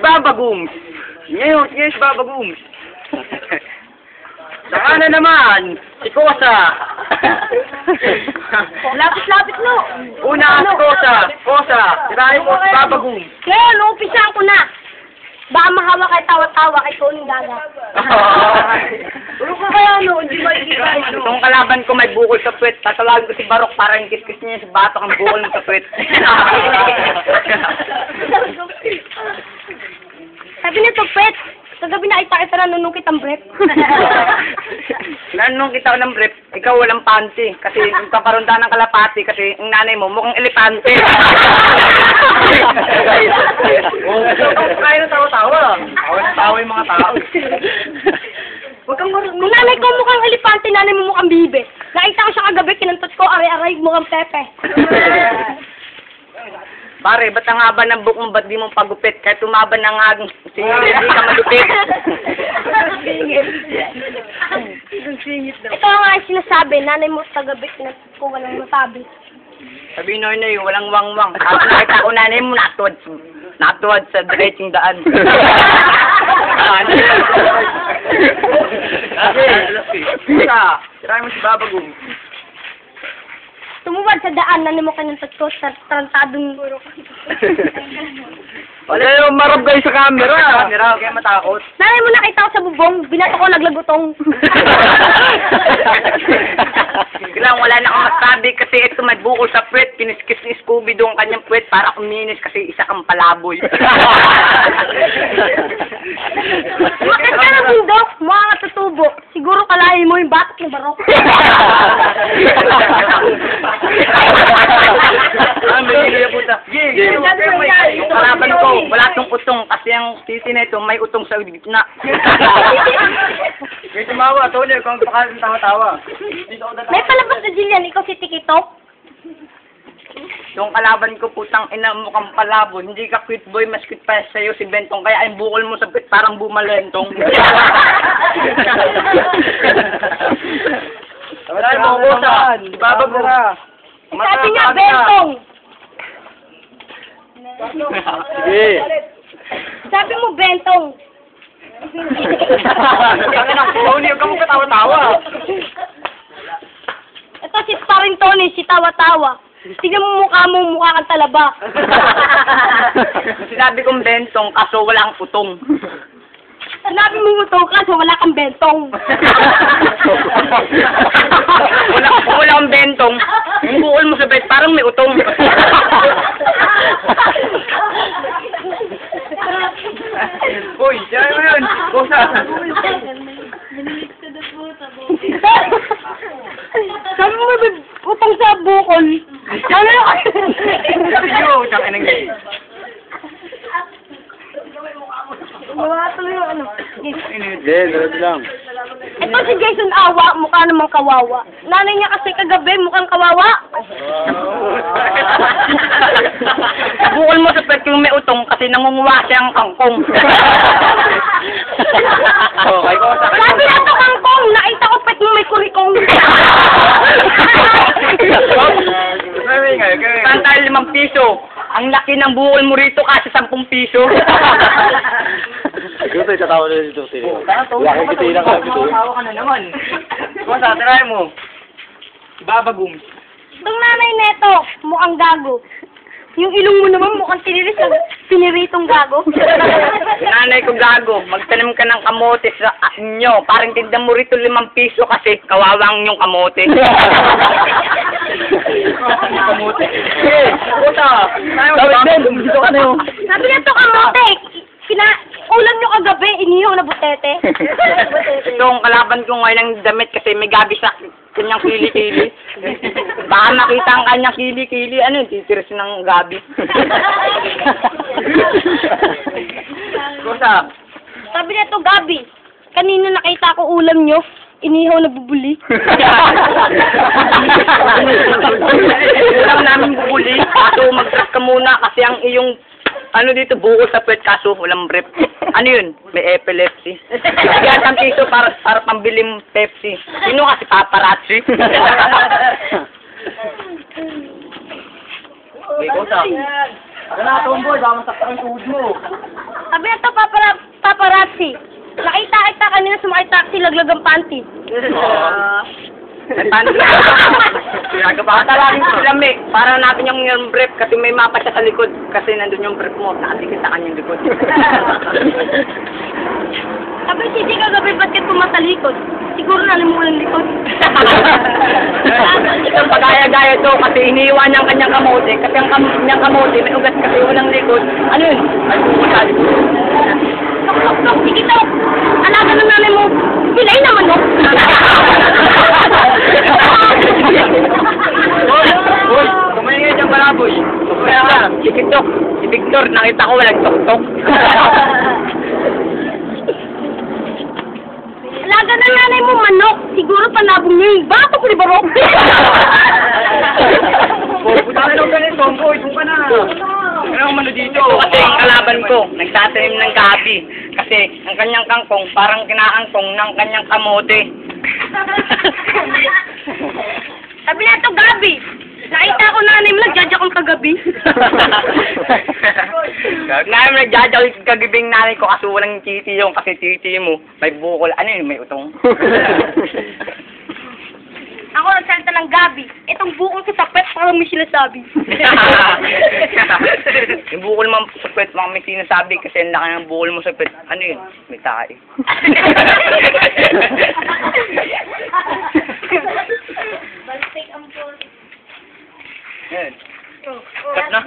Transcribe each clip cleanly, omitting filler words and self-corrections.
Baba Gooms. Ngayon si Baba Gooms. Saka na naman, si Kosa. Lapit-lapit no. Una, si Kosa. Tirahin mo si Baba Gooms. Kaya, umpisa ko na. Baka mahawa kay tawa-tawa kay Tony Gaga. Ano ka kaya hindi makikita? Itong kalaban ko may bukol sa puwet. Tatawagin ko si Barok para yung kiss-kiss niya si Batok ang bukol mo sa puwet. Sabi nito, Pet, kagabi nakita kita na nunong kitang brief. Nung kita ng brief, ikaw walang panty. Kasi yung paparunda ng kalapati, kasi yung nanay mo mukhang elepante. Kaya na tawa-tawa. Tawa yung mga tao. Kung nanay ko mukhang elepante, nanay mo mukhang bibe. Nakita ko siya kagabi, kinantot ko, aray-aray mukhang Pepe. Pare, ba't ang haba ng buhok mo, ba't di mo pagupit? Kahit tumaba na nga, hindi ka malupit. Ito nga yung sinasabi, nanay mo kagabi, kinantot ko, walang masabi. Sabi Noy, walang wang-wang. Tapos nakita ko nanay mo, natuwad sa diretsing daan. Isa, tirahin mo si Baba Gooms. Tumuwad sa daan, nanay mo kinantot ko, sa tarantadong... Wala yung marab kayo sa camera. Camera, kaya matakot. Nanay mo nakita ko sa bubong, binato ko naglagutong. Kailangan wala na akong masabi kasi ito may bukol sa puwet. Piniskis ni Scooby doon kanyang puwet para kuminis kasi isa kang palaboy. Bakit ka ng bundok? Mukha ka tutubo. Siguro kalahin mo yung batok ng Barok. Yung kalaban ko, wala tong utong kasi ang titi na ito may utong sa gitna. May tumawa, Tony, kung pakasin tawa-tawa. May palabas na Jillian, ikaw si Tikitok. Yung kalaban ko, putang ina, mukhang palabo. Hindi ka cute boy, mas cute pa sa'yo si Bentong. Kaya yung bukol mo sa pit, parang bumalentong. Wala mo ko saan? Baba mo. Sabi niya, Bentong. Sige. Sabi mo, Bentong. Tony, huwag ka mo katawa-tawa. Ito si Paring Tony, si Tawa-Tawa. Tignan mo mukha kang talaba. Sinabi kong Bentong, kaso walang utong. Sinabi mo utong ka, so wala kang Bentong. Wala kang Bentong. Yung bukol mo sa bed, parang may utong. Uy, siya mo yun. Kusa. Sabi mo may utong sa bukol. Ano yun? Sabi nyo, tsaka nang Wala tuloy yung ano. Hindi, dalad lang. Ito si Jason Awa, mukha namang kawawa. Nanay niya kasi kagabi, mukhang kawawa. Bukol mo sa pet yung may utong kasi nangunguha siyang kangkong. Okay, ko sa Sabi na ito kangkong, nakita ko pet mo may kurikong. Saan tayo 5 piso? Ang laki ng bukol mo rito kasi 10 piso. Ito sa tao na dito. Wala kang kitina ka. Tawa ka na naman. Kung sa tirahin mo, si Baba Gooms. Itong nanay neto, mukhang gago. Yung ilong mo naman mukhang tiniris ng piniritong gago. Nanay ko gago, magtanim ka ng kamote sa inyo. Parang tindan mo rito 5 piso kasi kawawang yung kamote. Kamote. Sige, puta. Dito ka na yun. Sabi na ito kamote, ulam nyo kagabi, inihaw na butete. Itong kalaban ko ngayon ng damit kasi may gabi sa kanyang kili-kili. Baka nakita ang kanyang kili-kili, ano yun, titiris ng gabi. Kusa. Sabi na ito, Gabi, kanina nakita ko ulam nyo, inihaw na bubuli. Ulam namin bubuli, kaso mag-dress ka muna kasi ang iyong ano dito, bukol sa puwet kaso walang brief. Ano yun? May epilepsy. Bigyan 10 piso para pambiling Pepsi. Sino kasi paparazzi? Okay, Wala, tomboy, baka masakta ang tuhod mo. Sabi na to, paparazzi. Nakita kanina sumakay taxi, laglag ang panty. Paano? Patalangin ko sila, May. Para natin yung brief kasi may mapa siya sa likod. Kasi nandun yung brief mo. Nakadikit sa kanyang likod. Sabi si Jika gabi, ba't ka tumatalikod? Siguro nalimulan likod. Isang pagaya-gaya to kasi iniiwan niyang kanyang kamote. Kasi ang kanyang kamote, may ugat kasi walang likod. Ano yun? Ay, bukod Sige to, alaga ng nanay mo. Pilay naman, no? Uy, kumain dyan balaboy. Kaya si Victor, nakita ko walang tok-tok. Alaga ng nanay mo manok. Siguro panabong niyo yung bato ko ni Barok. Buta ka ganito, tomboy, doon ka na. Ano ang mano dito? Kasi ang kalaban ko, nagtatanim ng gabi. Kasi ang kanyang kangkong, parang kinaangkong ng kanyang kamote. Sabi na to, Gabi. Nakita ko nanay mo, nagjadya kong kagabi. Ngayon nagdadal kagibing nanay ko kasi walang titi yung kasi titi mo. May bukol, ano yun, may utong. Ako nagsalita ng Gabi. Itong bukol ko sa pet, parang may sinasabi. Yung bukol mo sa pet, mga may sinasabi kasi ang laki ng bukol mo sa pet. Ano yun? May tae. Yan. Cut na?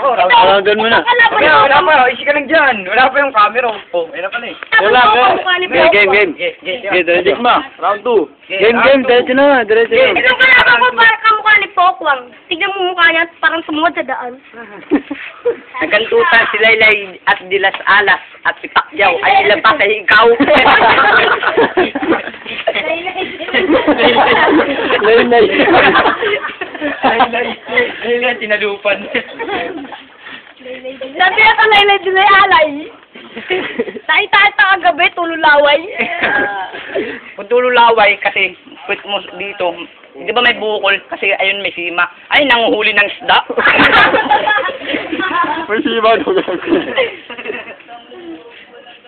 Ako, Tawagan mo na. wala pa. Isi ka lang dyan. Wala pa yung camera. Oh, ayun na pala eh. Wala, game. Okay, diretso ma. Round 2. Game, diretso na. Itong kalaban ko parang kamukha ni Pokwang. Tignan mo mukha niya, parang sumugod sa daan. Nagkantutan si Laylay at Dilas Alas at si Pacquiao ay ilabas sa ikaw. Laylay, tinalupan. Sabi na ka Laylay alay. Nakita kagabi, tululaway. Kung tululaway kasi put mo dito, di ba may bukol? Kasi ayun may sima. Ay, nanguhuli ng isda. May siba doon.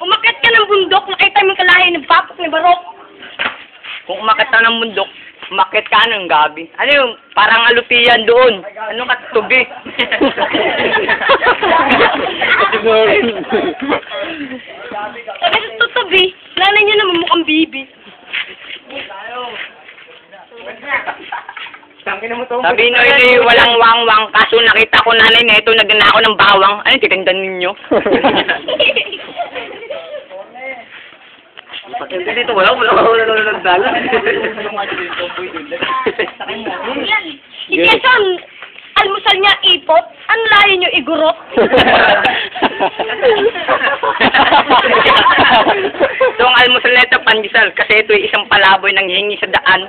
Umakit ka ng bundok, nakita mo yung kalahi ng papok ni Barok. Kung umakit ka ng bundok, umakit ka ng gabi. Ano yung parang alupian doon? Ano ka tubi? Sabi sa tutubi, nanay niya naman mukhang bibi. Sabi nyo, walang wang-wang. Kaso nakita ko nanay na ito, nagnanako ng bawang. Ano, titindan ninyo? Dito, wala nagdala. Yan. Si Jason, almusal niya ipot, ang layo niyo igurot. So, ang almusal na ito, pandesal. Kasi ito ay isang palaboy nang hihingi sa daan.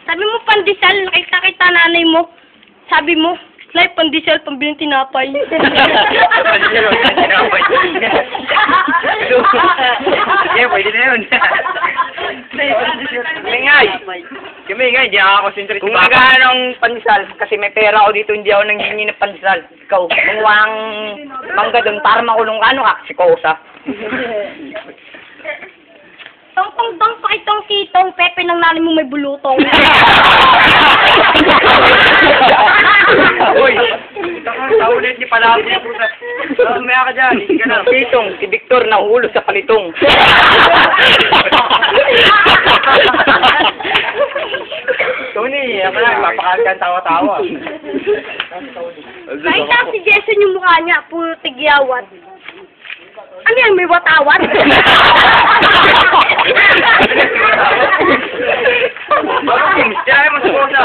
Sabi mo pandesal, nakita nanay mo. Sabi mo, live pandesal, pambiling tinapay. Yeah, pwede na yun. Kamingay, di ako concentrate. Kung naghahan ng pandesal, kasi may pera ako dito, hindi ako nanghingi ng pandesal. Ikaw, kung walang mangga doon, para makulong ka, ano ka? Si Kosa. Tong-tong-tong, pakitong kitong, pepe ng nanay mo may bulutong. Uy, saulit ni Palabo na pusa. Sumaya ka dyan, hindi ka na. Pitong, si Victor nahulo sa palitong. Tony, ako na, mapakalitan tawa-tawa. Nakita si Jason yung mukha niya, puro tigyawat. Ano yan, may watawat?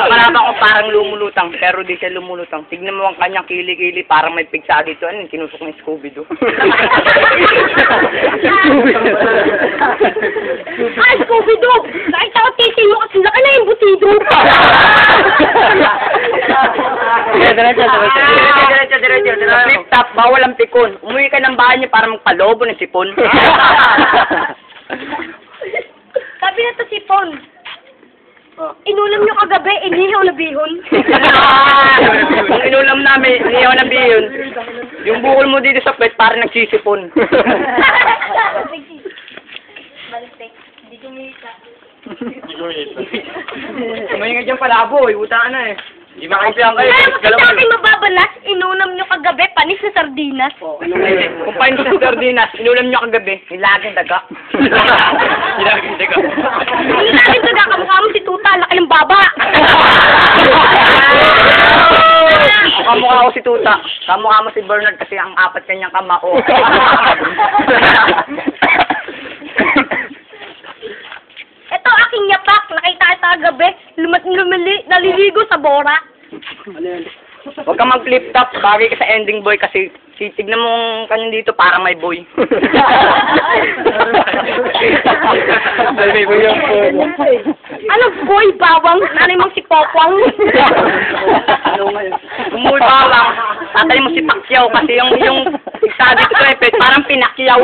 Malaba ko parang lumulutang, pero di siya lumulutang. Tignan mo ang kanyang kili-kili, parang may pigsa dito. Ano, tinusok ng Scooby-Doo. Ay, Scooby-Doo! Nakita ko titi mo kasi laki na yung butido. Diretso. Flip top, bawal ang pikon. Umuwi ka ng bahay niyo para magpalobo ng sipon. Sabi na to si Pon. Inulam nyo kagabi, inihaw na bihon. Yung inulam namin, niyaw na yun. Yung bukol mo dito sa pet, parang nagsisipon. Baliktay. Hindi kumita. Kumain nga dyan palabo, utaan na eh. Di makaimpiyan kayo. Kaya sa akin mababalas, inunam nyo kagabi, panis sa sardinas. Kung paano sa sardinas, inulam nyo kagabi, nilaging daga. Nilaging daga. Nilaging daga, kamukha mo si Tuta, laki ng baba. Kamukha ko si Tuta. Kamukha mo si Bernard kasi ang apat kanyang kamao. Ito aking yapak, nakita kita kagabi, naliligo sa bora. Huwag kang mag-flip top, bagay ka sa ending boy kasi titignan mo ang kanya dito parang may boy. May boy yung phone. Ano boy, bawang? Nanay mong si Popwang. Umuwi pa lang, tatay mo si Pacquiao kasi yung sabi ko sa epet, parang pinakyaw.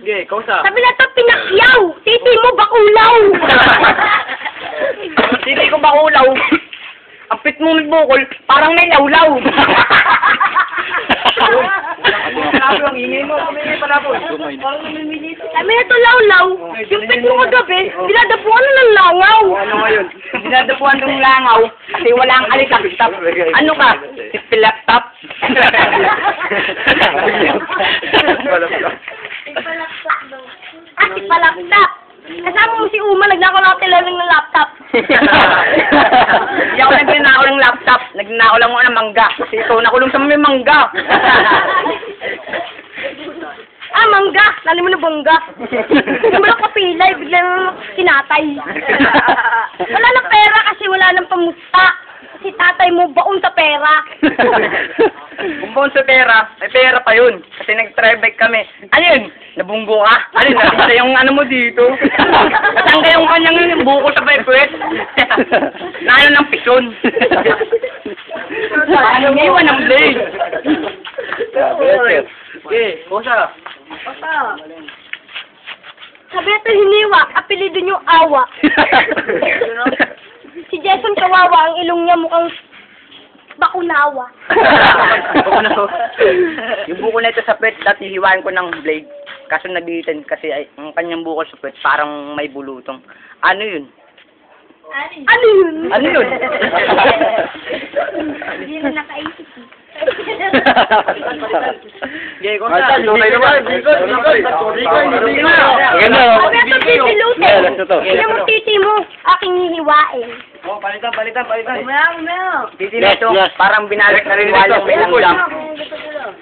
Okay, kausa. Sabi na to, pinakyaw. Titi mo, bakulaw. Hindi ko bakulaw. Ang pit mo may bukol, parang may lawlaw. Palabo ang ingay mo, kumingay palabo. Sabi na to, lawlaw. Yung pit mo kagabi, dinadapuan na ng langaw. Ano ngayon? Dinadapuan ng langaw kasi wala ang alitap-tap. Ano ka? Si Pilaptap? Si Palaptap. Kasama mo si Uma, nagnakaw lang lang ng laptop. Hindi ako nagnanakaw ng laptop. Nagnanakaw lang ako ng mangga. Kasi ikaw nakulong sa may mangga. Mangga. Lali mo na bangga. Hindi mo lang kapilay, bigla na kinatay. Wala na pera kasi wala nang pamusta. Si tatay mo baon sa pera. Kung baon sa pera, may pera pa yun. Kasi nag-try-bike kami. Ano yun? Nabunggo ka? Ano yun? Nakita yung ano mo dito? Natangga yung kanyang buko sa pipet. Naano ng pisyon. Ano iwan ng blade? Okay, bosa. Sabi ito hiniwa, apelido niyo awa. Si Jason kawawa, ang ilong niya mukhang bakunawa. Yung buko na ito sa pet, dati hiwain ko ng blade. Kaso nagitan kasi ay, ang kanyang buko sa pet, parang may bulutong. Ano yun? Ano yun? Ano yun? Hindi na nakaisip. Okay, kung Ay, tunay naman. Maganda. Sabi ito pipilutin. Yeah, that's totoo. Hindi mo titi mo, aking hihiwain. Oh, palitan. Umeo. Titi na ito, Yes. parang binalik na rin walang may langgang.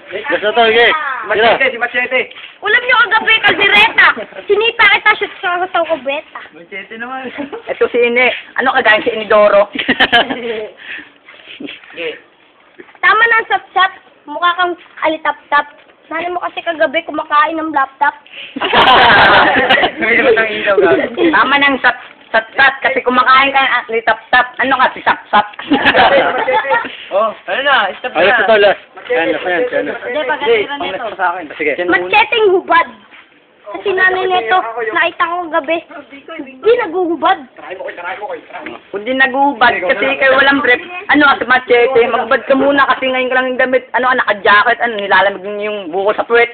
Gusto to, okay. Sino? Si Machete. Ulam niyo kagabi, kaldereta. Sinita kita, shoot sa sa kubeta. Machete naman. Ito si Ine. Ano kagaya si Inidoro? Okay. Tama na ang sap-sap, mukha kang alitap-tap. Nanay mo kasi kagabi kumakain ng laptop. Tama ng sat-sat kasi kumakain ka ni tap-tap. Ano ka si sap-sap? Oh, ano na? Stop Ay, ito to, last. Yan, yan. Hindi, pagkatira nito. Sige. Macheteng hubad. Kasi nanay nito, nakita ko kagabi, hindi naguhubad. Kung di naguhubad kasi kayo walang brief, ano si Machete, magbad ka muna kasi ngayon ka lang yung damit, ano, naka-jacket, ano, nilalamig yung buko sa puwet.